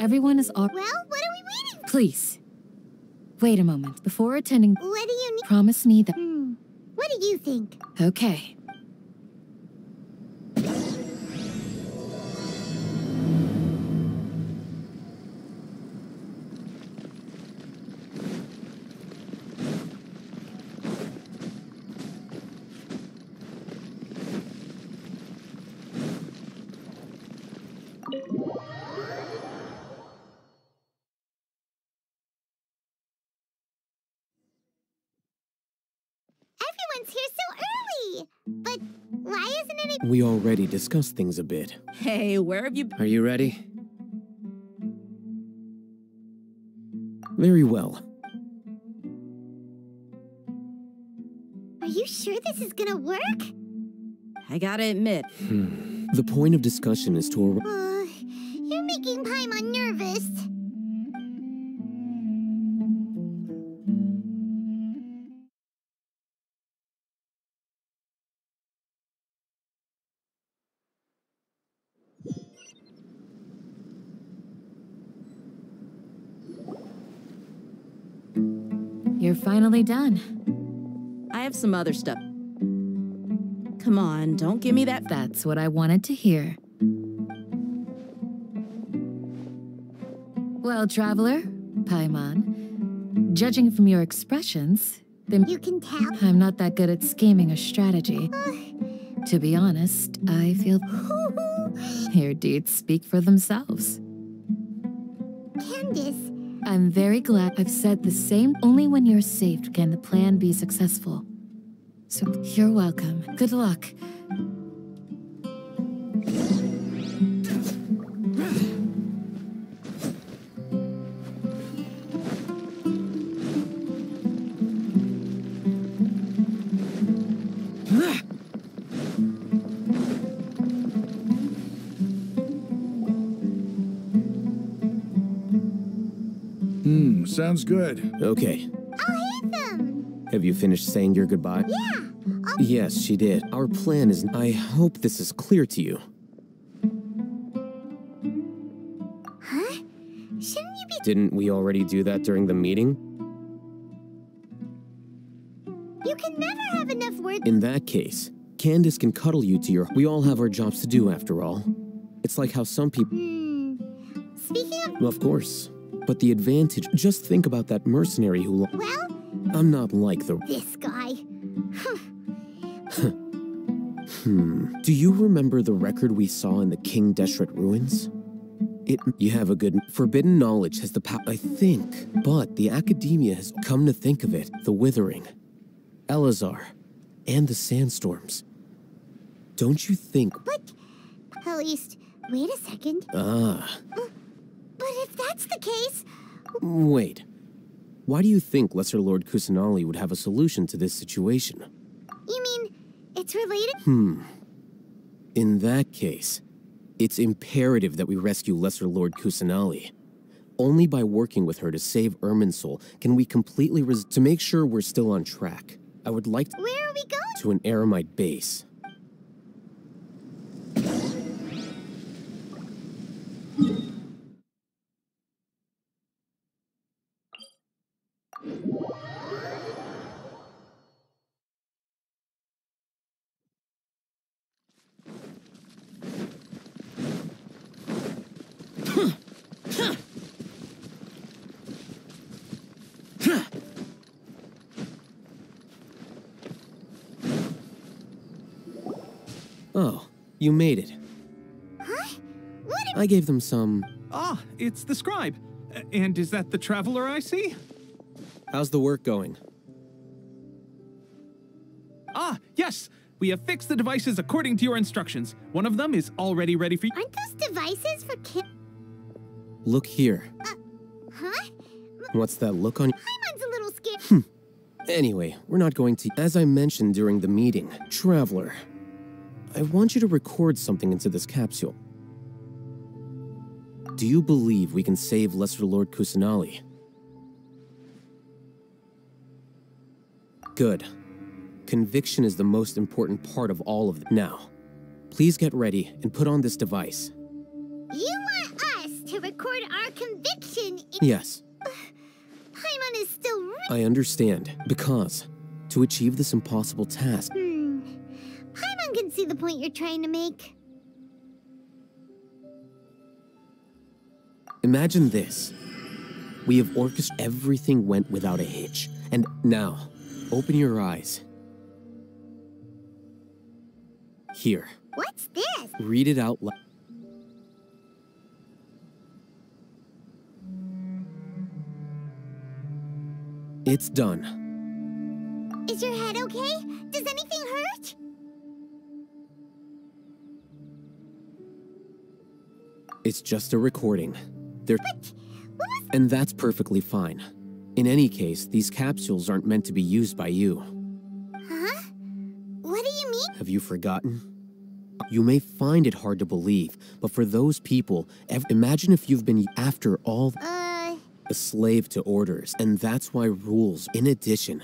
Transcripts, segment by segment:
Everyone is all— Well, what are we waiting for? Please. Wait a moment. Before attending— What do you need? Promise me that— What do you think? Okay. Everyone's here so early! But why isn't any— We already discussed things a bit. Hey, where have you— Are you ready? Very well. Are you sure this is gonna work? I gotta admit. The point of discussion is to... You're making Paimon nervous. You're finally done. I have some other stuff. Come on, don't give me that— That's what I wanted to hear. Well, Traveler, Paimon, judging from your expressions, then You can tell. I'm not that good at scheming or strategy. To be honest, I feel your deeds speak for themselves. Candace, I'm very glad. I've said the same. Only when you're safe can the plan be successful. So you're welcome. Good luck. Sounds good. Okay. Alhaitham! Have you finished saying your goodbye? Yeah! Yes, she did. Our plan is... I hope this is clear to you. Huh? Shouldn't you be— Didn't we already do that during the meeting? You can never have enough words. In that case, Candace can cuddle you to your... We all have our jobs to do, after all. It's like how some people... Speaking of— Of course. But the advantage... Just think about that mercenary who... Well, I'm not like the... this guy. Do you remember the record we saw in the King Deshret ruins? You have a good... Forbidden knowledge has the power... I think. But the academia has come to think of it. The Withering, Elazar, and the Sandstorms. Don't you think... But, at least, wait a second. But if that's the case... Wait. Why do you think Lesser Lord Kusanali would have a solution to this situation? You mean, it's related? In that case, it's imperative that we rescue Lesser Lord Kusanali. Only by working with her to save Irminsul can we completely to make sure we're still on track. I would like to... Where are we going? To an Eremite base. Oh, you made it. Huh? What? I gave them some... Ah, it's the scribe. And is that the traveler I see? How's the work going? Ah, yes! We have fixed the devices according to your instructions. One of them is already ready for you. Aren't those devices for Look here. Huh? What's that look on... Paimon's a little scared. Anyway, we're not going to... As I mentioned during the meeting, Traveler, I want you to record something into this capsule. Do you believe we can save Lesser Lord Kusanali? Good. Conviction is the most important part of all of them. Now, please get ready and put on this device. You want us to record our Yes. Paimon is still I understand. Because, to achieve this impossible task... Paimon can see the point you're trying to make. Imagine this. We have orchestrated everything went without a hitch. And now, open your eyes. Here. What's this? Read it out loud. It's done. Is your head okay? Does anything hurt? It's just a recording. They're... But what was... And that's perfectly fine. In any case, these capsules aren't meant to be used by you. Huh? What do you mean? Have you forgotten? You may find it hard to believe, but for those people, imagine if you've been, after all, a slave to orders, and that's why rules, in addition.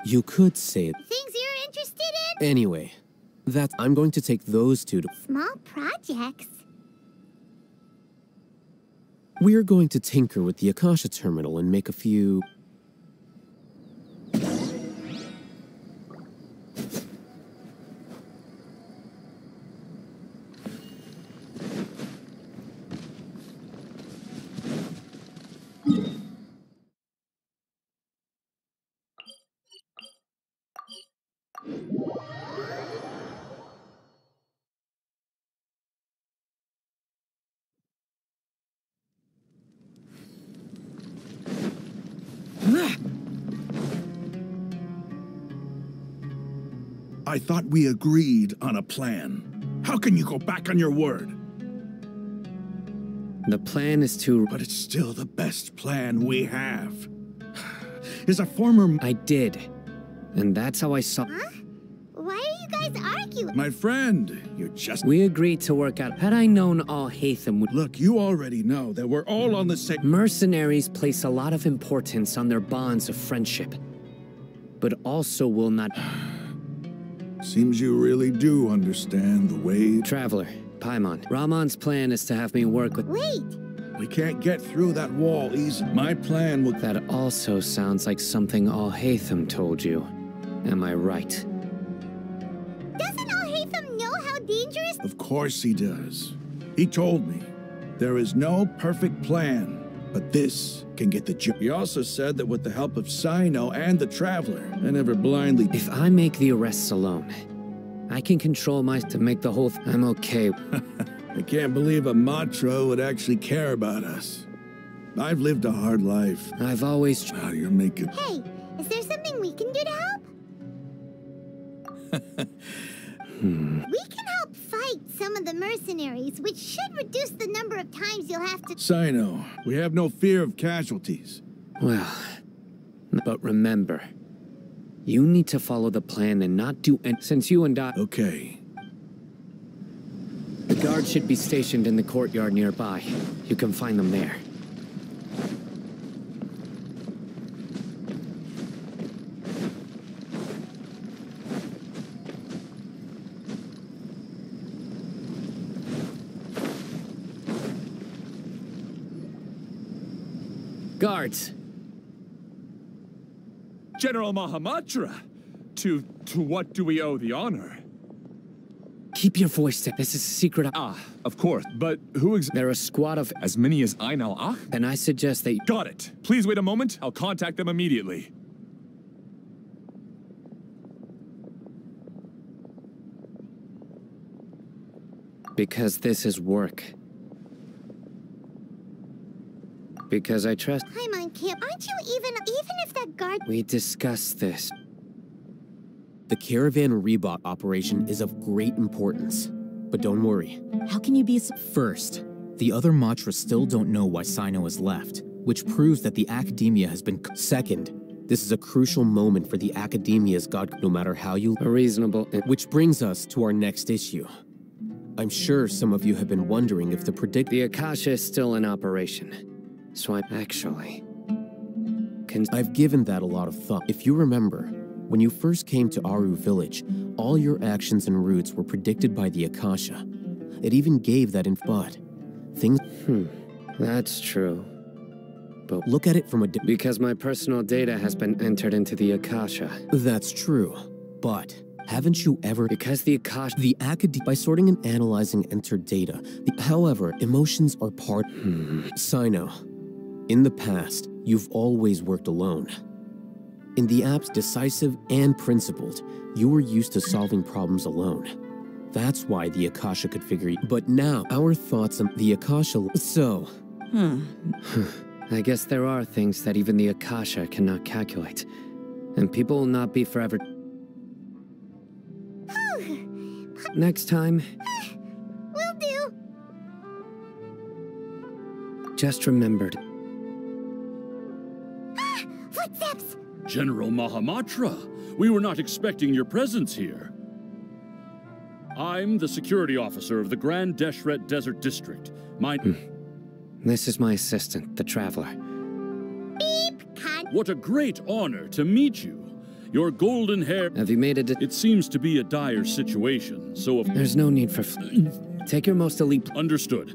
You could say it. Things you're interested in? Anyway, I'm going to take those two to... Small projects? We're going to tinker with the Akasha terminal and make a few... I thought we agreed on a plan. How can you go back on your word? The plan is to... But it's still the best plan we have. Is a former... I did. And that's how I saw... Huh? Why are you guys arguing? My friend, you're just... We agreed to work out. Had I known Alhaitham would... Look, you already know that we're all on the same... Mercenaries place a lot of importance on their bonds of friendship, but also will not... Seems you really do understand the way... Traveler, Paimon. Ramon's plan is to have me work with... Wait! We can't get through that wall easy. My plan will... That also sounds like something Alhaitham told you. Am I right? Doesn't Alhaitham know how dangerous... Of course he does. He told me. There is no perfect plan, but this can get the job. He also said that with the help of Cyno and the Traveler, I never blindly... If I make the arrests alone, I can control to make the whole I'm okay. I can't believe a Matra would actually care about us. I've lived a hard life. I've always... Oh, you're making... Hey, is there something we can do to help? We can help fight some of the mercenaries, which should reduce the number of times you'll have to... Cyno, we have no fear of casualties. Well, but remember, you need to follow the plan and not do any... Since you and I... Okay. The guards should be stationed in the courtyard nearby. You can find them there. Guards! General Mahamatra! To what do we owe the honor? Keep your voice down. This is a secret. Of course, but who They're a squad of... As many as Ainal Ach? And I suggest that... Got it. Please wait a moment. I'll contact them immediately. Because this is work. Because I trust... Paimon can't... Aren't you even if that guard... We discussed this. The Caravan Ribat operation is of great importance. But don't worry. How can you be First, the other Matra still don't know why Cyno has left, which proves that the Academia has been... Second, this is a crucial moment for the Academia's god, no matter how you... A reasonable... Which brings us to our next issue. I'm sure some of you have been wondering if the Akasha is still in operation. So actually... I've given that a lot of thought. If you remember, when you first came to Aru village, all your actions and routes were predicted by the Akasha. It even gave that but things... That's true. but look at it from a Because my personal data has been entered into the Akasha. That's true, but haven't you ever— Because the Akasha— The Academy— By sorting and analyzing entered data. However, emotions are part— Cyno, in the past, you've always worked alone. In the apps, decisive and principled, you were used to solving problems alone. That's why the Akasha could figure you. But now, our thoughts on the Akasha— So... I guess there are things that even the Akasha cannot calculate. And people will not be forever... Next time... Will do. Just remembered. Footsteps! General Mahamatra, we were not expecting your presence here. I'm the security officer of the Grand Deshret Desert District. This is my assistant, the Traveler. Beep! Cut! What a great honor to meet you. Your golden hair... Have you made it? It seems to be a dire situation, so if... There's no need for... Take your most elite... Understood.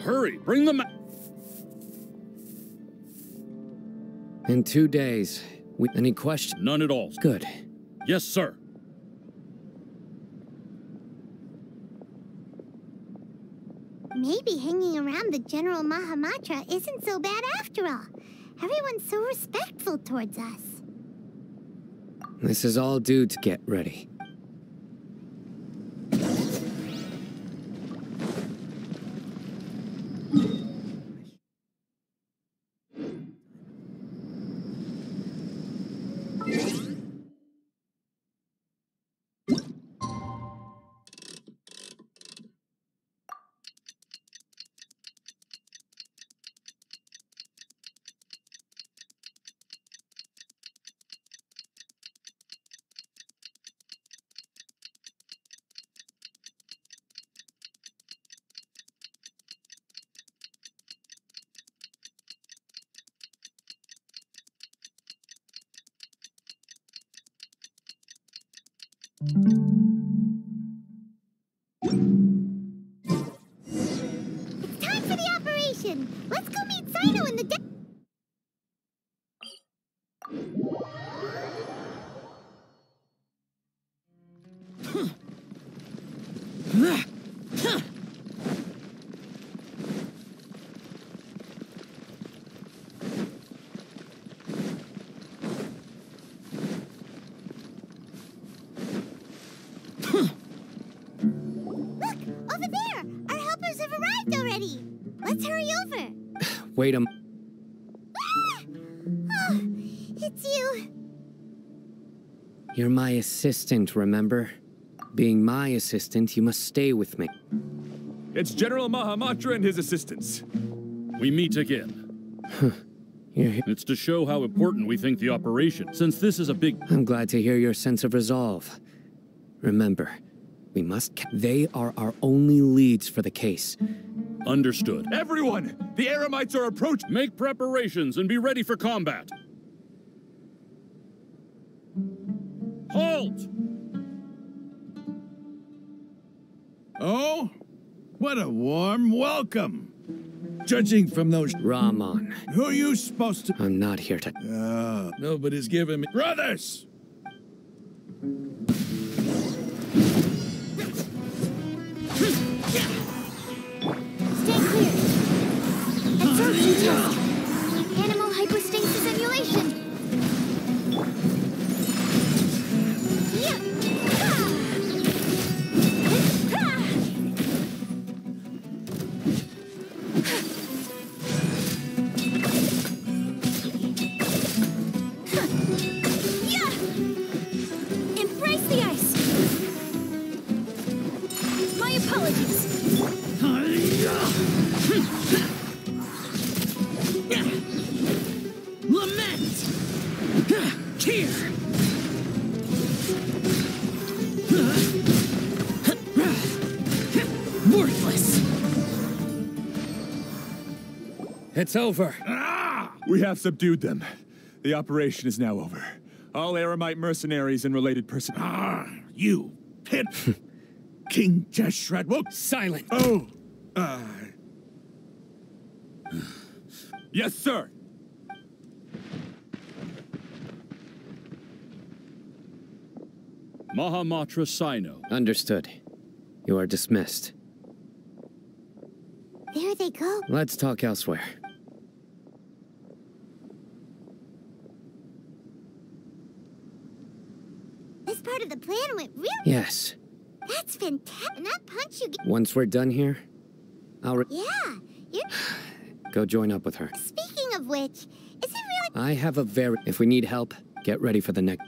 Hurry, bring them... In 2 days. Any questions? None at all. Good. Yes, sir. Maybe hanging around the General Mahamatra isn't so bad after all. Everyone's so respectful towards us. This is all due to get ready. It's time for the operation! Let's go meet Cyno in the Wait a... Oh, it's you. You're my assistant, remember? Being my assistant, you must stay with me. It's General Mahamatra and his assistants. We meet again. It's to show how important we think the operation, since this is a big... I'm glad to hear your sense of resolve. Remember, we must... They are our only leads for the case. Understood. Everyone! The Eremites are approaching! Make preparations and be ready for combat. Halt! Oh? What a warm welcome. Judging from those... Rahman. Who are you supposed to... I'm not here to... Nobody's giving me... Brothers! Absorption test. Animal hypostasis emulation. Embrace the ice. My apologies. Lament! Here! Worthless! It's over. We have subdued them. The operation is now over. All Eremite mercenaries and related persons... You pit! King Deshret will... Silent! Oh! Yes, sir! Mahamatra Cyno. Understood. You are dismissed. There they go. Let's talk elsewhere. This part of the plan went really... Yes. That's fantastic. And that punch you get... Once we're done here, Yeah, you're... Go join up with her. Speaking of which, is it really... I have a very... If we need help, get ready for the next...